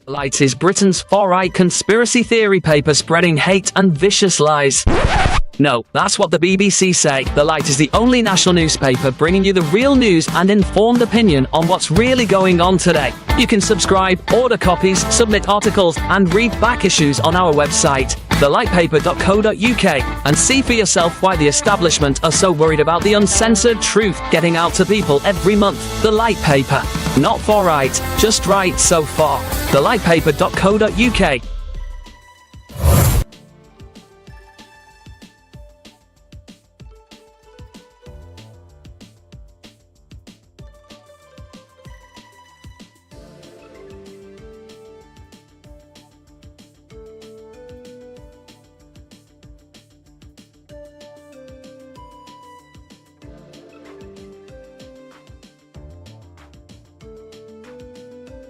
Light is Britain's far-right conspiracy theory paper spreading hate and vicious lies. No, that's what the BBC say. The Light is the only national newspaper bringing you the real news and informed opinion on what's really going on today. You can subscribe, order copies, submit articles, and read back issues on our website, thelightpaper.co.uk, and see for yourself why the establishment are so worried about the uncensored truth getting out to people every month. The Light Paper. Not far right, just right so far. thelightpaper.co.uk.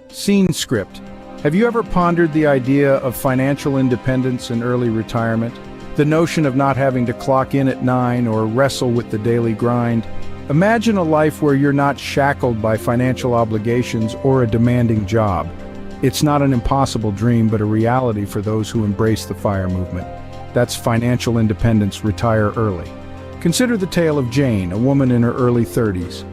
Scene script. Have you ever pondered the idea of financial independence and early retirement? The notion of not having to clock in at 9 or wrestle with the daily grind? Imagine a life where you're not shackled by financial obligations or a demanding job. It's not an impossible dream, but a reality for those who embrace the FIRE movement. That's financial independence, retire early. Consider the tale of Jane, a woman in her early 30s.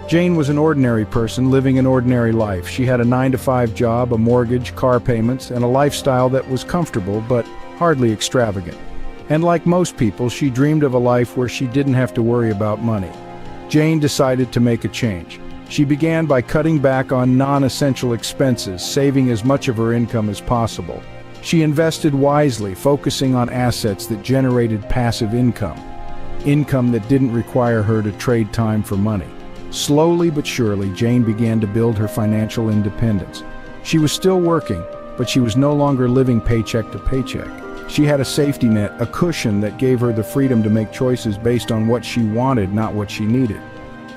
Jane was an ordinary person living an ordinary life. She had a 9-to-5 job, a mortgage, car payments, and a lifestyle that was comfortable but hardly extravagant. And like most people, she dreamed of a life where she didn't have to worry about money. Jane decided to make a change. She began by cutting back on non-essential expenses, saving as much of her income as possible. She invested wisely, focusing on assets that generated passive income that didn't require her to trade time for money. Slowly but surely, Jane began to build her financial independence. She was still working, but she was no longer living paycheck to paycheck. She had a safety net, a cushion that gave her the freedom to make choices based on what she wanted, not what she needed.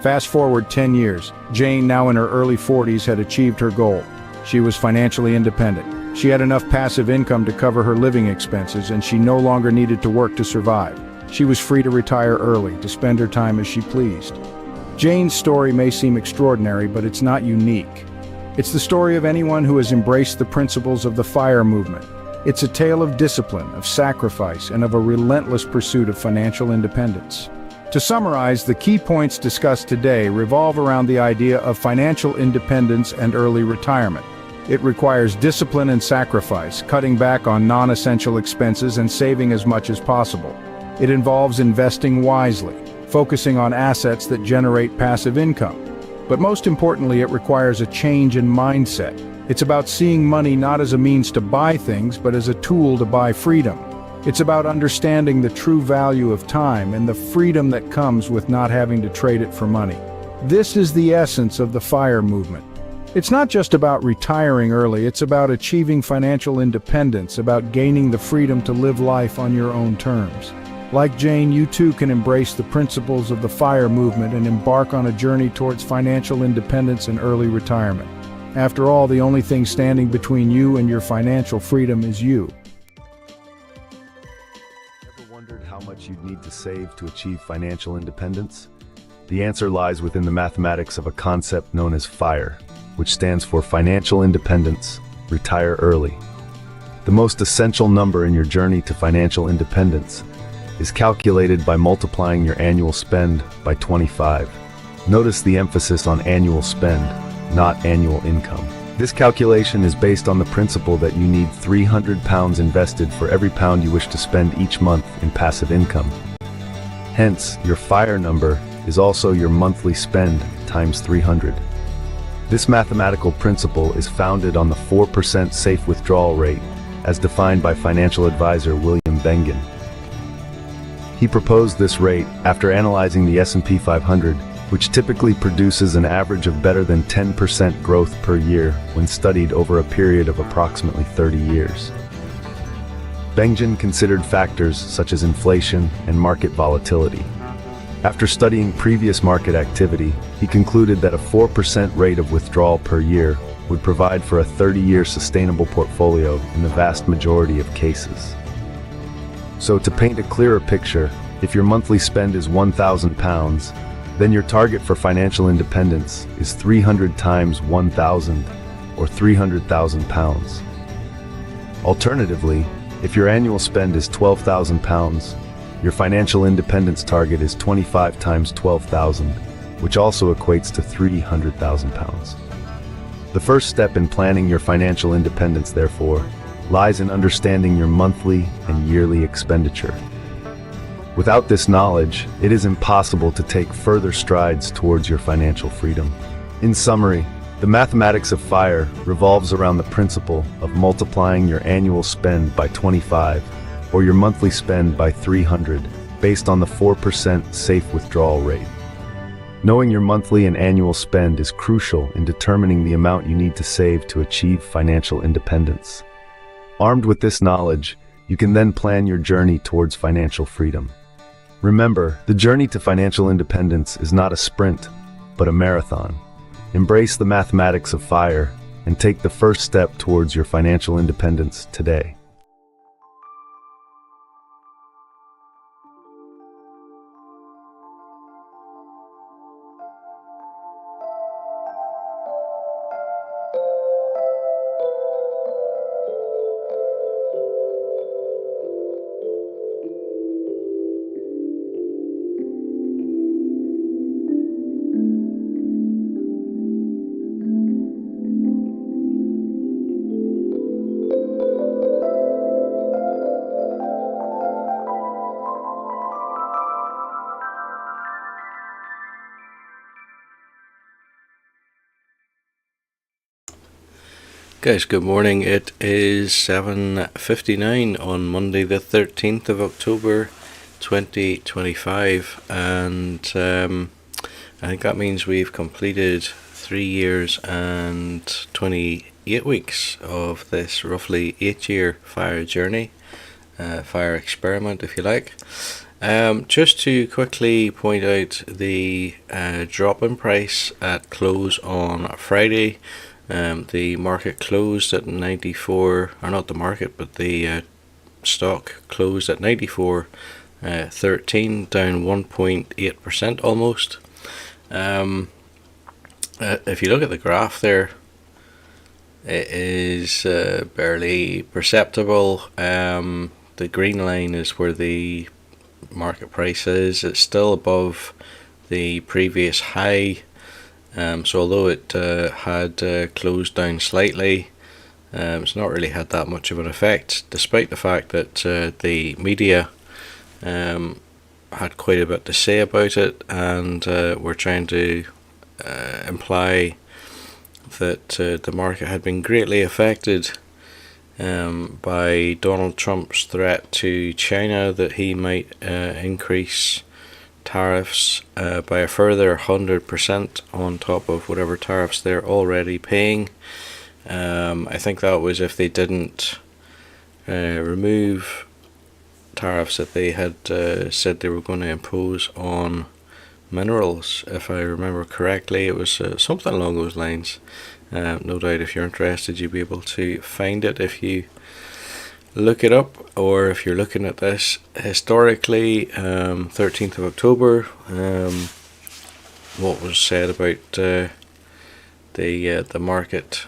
Fast forward 10 years, Jane, now in her early 40s, had achieved her goal. She was financially independent. She had enough passive income to cover her living expenses, and she no longer needed to work to survive. She was free to retire early, to spend her time as she pleased. Jane's story may seem extraordinary, but it's not unique. It's the story of anyone who has embraced the principles of the FIRE movement. It's a tale of discipline, of sacrifice, and of a relentless pursuit of financial independence. To summarize, the key points discussed today revolve around the idea of financial independence and early retirement. It requires discipline and sacrifice, cutting back on non-essential expenses and saving as much as possible. It involves investing wisely, focusing on assets that generate passive income. But most importantly, it requires a change in mindset. It's about seeing money not as a means to buy things, but as a tool to buy freedom. It's about understanding the true value of time and the freedom that comes with not having to trade it for money. This is the essence of the FIRE movement. It's not just about retiring early, it's about achieving financial independence, about gaining the freedom to live life on your own terms. Like Jane, you too can embrace the principles of the FIRE movement and embark on a journey towards financial independence and early retirement. After all, the only thing standing between you and your financial freedom is you. Ever wondered how much you'd need to save to achieve financial independence? The answer lies within the mathematics of a concept known as FIRE, which stands for Financial Independence, Retire Early. The most essential number in your journey to financial independence is calculated by multiplying your annual spend by 25. Notice the emphasis on annual spend, not annual income. This calculation is based on the principle that you need £300 invested for every pound you wish to spend each month in passive income. Hence, your FIRE number is also your monthly spend times 300. This mathematical principle is founded on the 4% safe withdrawal rate, as defined by financial advisor William Bengen. He proposed this rate after analyzing the S&P 500, which typically produces an average of better than 10% growth per year when studied over a period of approximately 30 years. Bengen considered factors such as inflation and market volatility. After studying previous market activity, he concluded that a 4% rate of withdrawal per year would provide for a 30-year sustainable portfolio in the vast majority of cases. So to paint a clearer picture, if your monthly spend is £1,000, then your target for financial independence is 300 times 1,000, or £300,000. Alternatively, if your annual spend is £12,000, your financial independence target is 25 times 12,000, which also equates to £300,000. The first step in planning your financial independence, therefore, lies in understanding your monthly and yearly expenditure. Without this knowledge, it is impossible to take further strides towards your financial freedom. In summary, the mathematics of FIRE revolves around the principle of multiplying your annual spend by 25 or your monthly spend by 300 based on the 4% safe withdrawal rate. Knowing your monthly and annual spend is crucial in determining the amount you need to save to achieve financial independence. Armed with this knowledge, you can then plan your journey towards financial freedom. Remember, the journey to financial independence is not a sprint, but a marathon. Embrace the mathematics of FIRE and take the first step towards your financial independence today. Guys, good morning. It is 7:59 on Monday the 13th of October 2025, and I think that means we've completed 3 years and 28 weeks of this roughly 8-year FIRE journey, FIRE experiment if you like. Just to quickly point out the drop in price at close on Friday. The market closed at 94, or not the market, but the stock closed at 94.13, down 1.8% almost. If you look at the graph there, it is barely perceptible. The green line is where the market price is. It's still above the previous high. So although it had closed down slightly, it's not really had that much of an effect, despite the fact that the media had quite a bit to say about it, and were trying to imply that the market had been greatly affected by Donald Trump's threat to China that he might increase tariffs by a further 100% on top of whatever tariffs they're already paying. I think that was if they didn't remove tariffs that they had said they were going to impose on minerals. If I remember correctly, it was something along those lines. No doubt if you're interested, you'll be able to find it if you look it up, or if you're looking at this historically. 13th of October, what was said about the market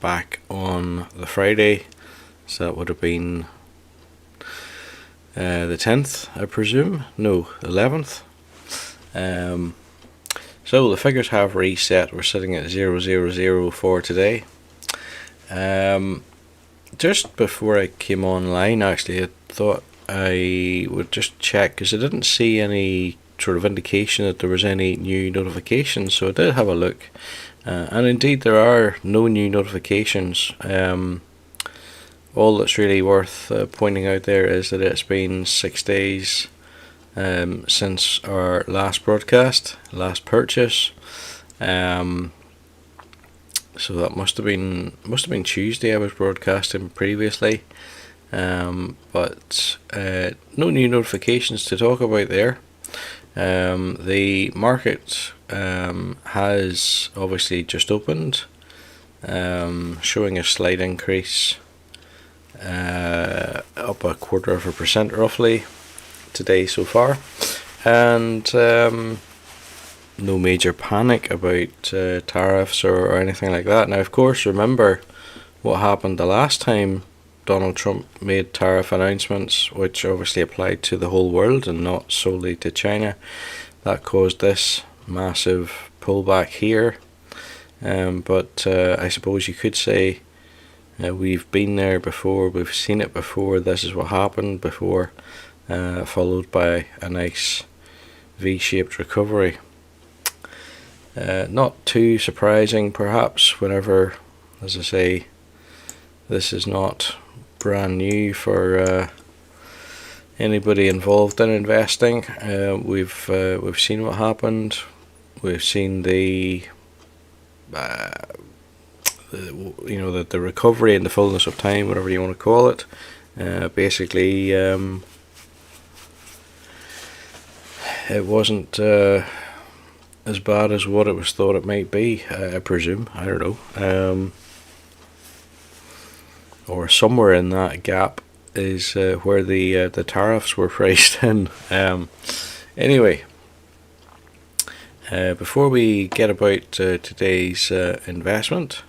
back on the Friday, so that would have been the 10th, I presume, no, 11th. So the figures have reset. We're sitting at 000 for today. Just before I came online, actually, I thought I would just check, because I didn't see any sort of indication that there was any new notifications, so I did have a look, and indeed there are no new notifications. All that's really worth pointing out there is that it's been 6 days since our last broadcast, last purchase. So that must have been Tuesday I was broadcasting previously, but no new notifications to talk about there. The market has obviously just opened, showing a slight increase, up 0.25% roughly today so far, and no major panic about tariffs or anything like that. Now, of course, remember what happened the last time Donald Trump made tariff announcements, which obviously applied to the whole world and not solely to China. That caused this massive pullback here. But I suppose you could say we've been there before, we've seen it before, this is what happened before, followed by a nice V-shaped recovery. Not too surprising perhaps, whenever, as I say, this is not brand new for anybody involved in investing. We've seen what happened. We've seen the recovery in the fullness of time, whatever you want to call it. Basically, it wasn't as bad as what it was thought it might be. I presume. I don't know. Or somewhere in that gap is where the tariffs were priced in. Anyway, before we get about today's investment,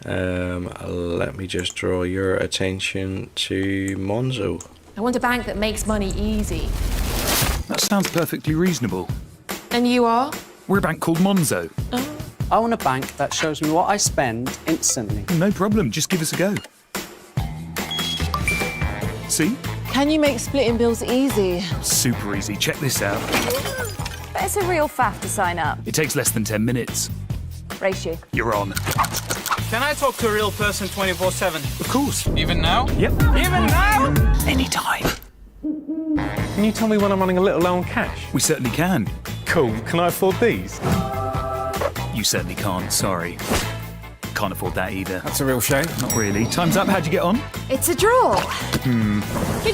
let me just draw your attention to Monzo. I want a bank that makes money easy. That sounds perfectly reasonable. And you are? We're a bank called Monzo. I want a bank that shows me what I spend instantly. No problem, just give us a go. See? Can you make splitting bills easy? Super easy, check this out. But it's a real faff to sign up. It takes less than 10 minutes. Race you. You're on. Can I talk to a real person 24/7? Of course. Even now? Yep. Even now? Anytime. Can you tell me when I'm running a little low on cash? We certainly can. Cool. Can I afford these? You certainly can't, sorry. Can't afford that either. That's a real shame. Not really. Time's up, how'd you get on? It's a draw. Can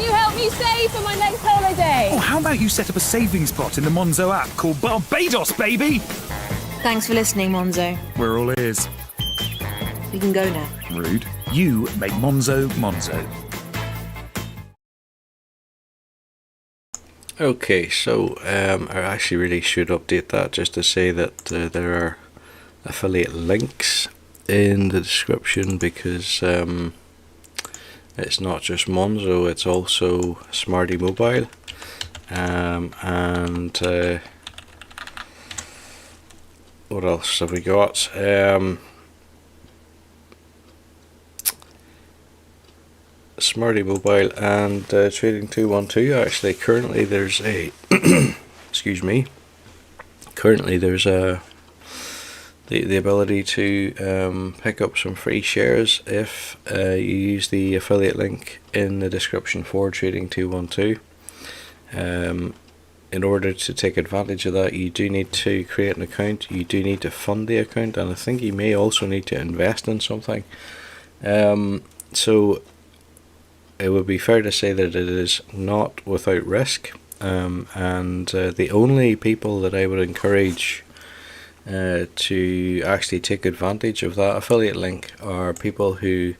you help me save for my next holiday? Oh, how about you set up a savings pot in the Monzo app called Barbados, baby? Thanks for listening, Monzo. We're all ears. We can go now. Rude. You make Monzo Monzo. Okay, so I actually really should update that just to say that there are affiliate links in the description, because it's not just Monzo, it's also Smarty Mobile, and what else have we got? Smarty Mobile and Trading 212. Actually, currently there's a excuse me. Currently there's the ability to pick up some free shares if you use the affiliate link in the description for Trading 212. In order to take advantage of that, you do need to create an account, you do need to fund the account, and I think you may also need to invest in something. So it would be fair to say that it is not without risk, and the only people that I would encourage to actually take advantage of that affiliate link are people who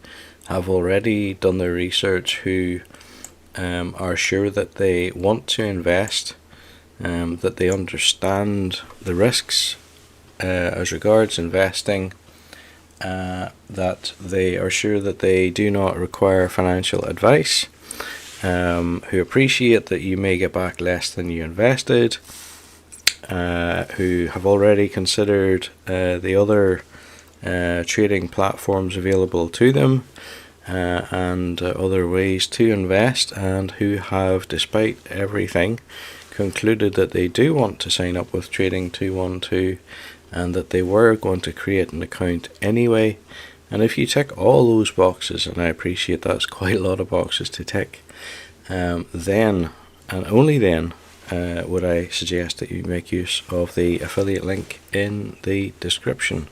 have already done their research, who are sure that they want to invest, that they understand the risks as regards investing, that they are sure that they do not require financial advice, who appreciate that you may get back less than you invested, who have already considered the other trading platforms available to them, and other ways to invest, and who have, despite everything, concluded that they do want to sign up with Trading 212 and that they were going to create an account anyway. And if you tick all those boxes, and I appreciate that's quite a lot of boxes to tick, then and only then would I suggest that you make use of the affiliate link in the description.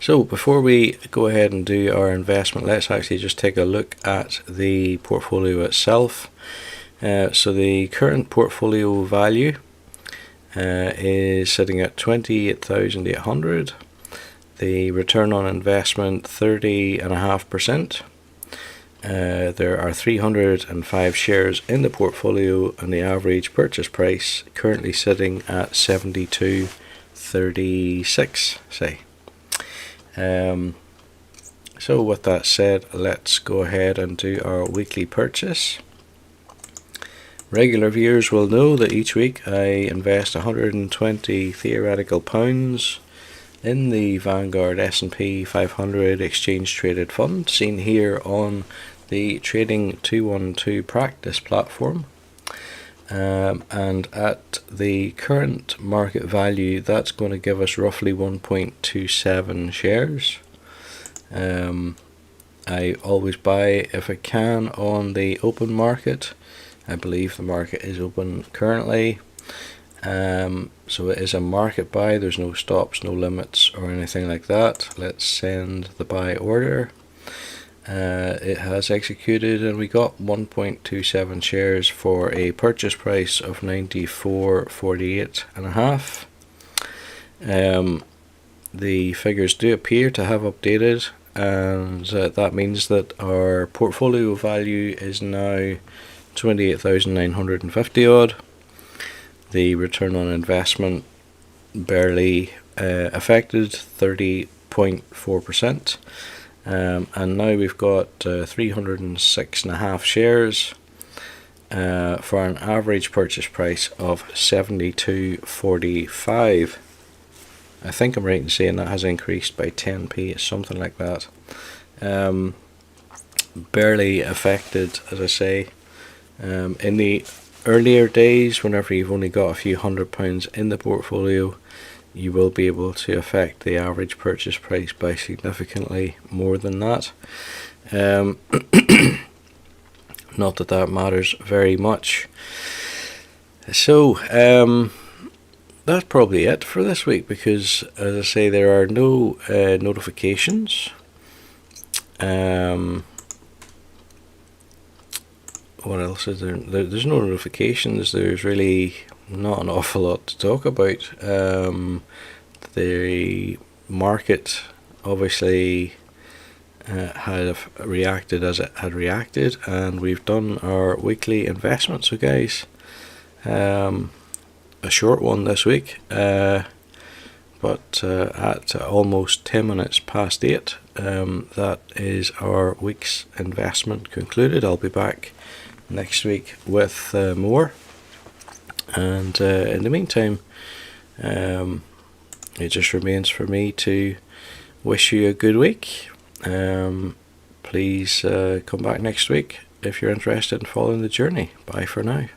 So before we go ahead and do our investment, let's actually just take a look at the portfolio itself. So the current portfolio value is sitting at 28,800. The return on investment 30.5%. There are 305 shares in the portfolio, and the average purchase price currently sitting at 72.36, say. So with that said, let's go ahead and do our weekly purchase. Regular viewers will know that each week I invest 120 theoretical pounds in the Vanguard S&P 500 exchange traded fund, seen here on the Trading 212 practice platform. And at the current market value, that's going to give us roughly 1.27 shares. I always buy if I can on the open market. I believe the market is open currently. So it is a market buy. There's no stops, no limits or anything like that. Let's send the buy order. It has executed, and we got 1.27 shares for a purchase price of 94.48.5. The figures do appear to have updated, and that means that our portfolio value is now 28,950 odd. The return on investment barely affected, 30.4%. And now we've got 306.5 shares for an average purchase price of 72.45. I think I'm right in saying that has increased by 10p, it's something like that. Barely affected, as I say. In the earlier days, whenever you've only got a few £100 in the portfolio, you will be able to affect the average purchase price by significantly more than that. Not that that matters very much. So that's probably it for this week, because as I say, there are no notifications. What else is there? There's no notifications. There's really not an awful lot to talk about. The market obviously had reacted as it had reacted, and we've done our weekly investment. So guys, a short one this week, but at almost 10 minutes past 8, that is our week's investment concluded. I'll be back next week with more, and in the meantime, it just remains for me to wish you a good week. Please come back next week if you're interested in following the journey. Bye for now.